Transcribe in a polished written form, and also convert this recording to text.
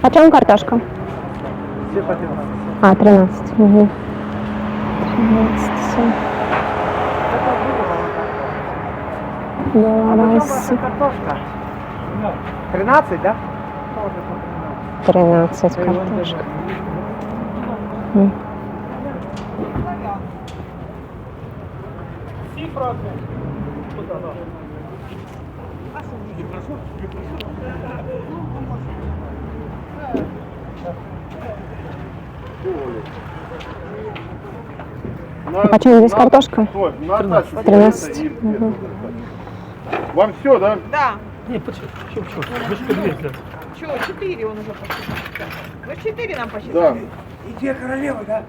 Почем картошка? Все по 13. А, 13. Угу. 13, все. Белорус. Картошка. 13, да? 13 картошка. Почему здесь картошка? 13. Угу. Вам все, да? Да. Не, почему? Вы же подвезли. Чего, 4 он уже посчитал. Вы 4 нам Да. посчитали? И две королевы, да?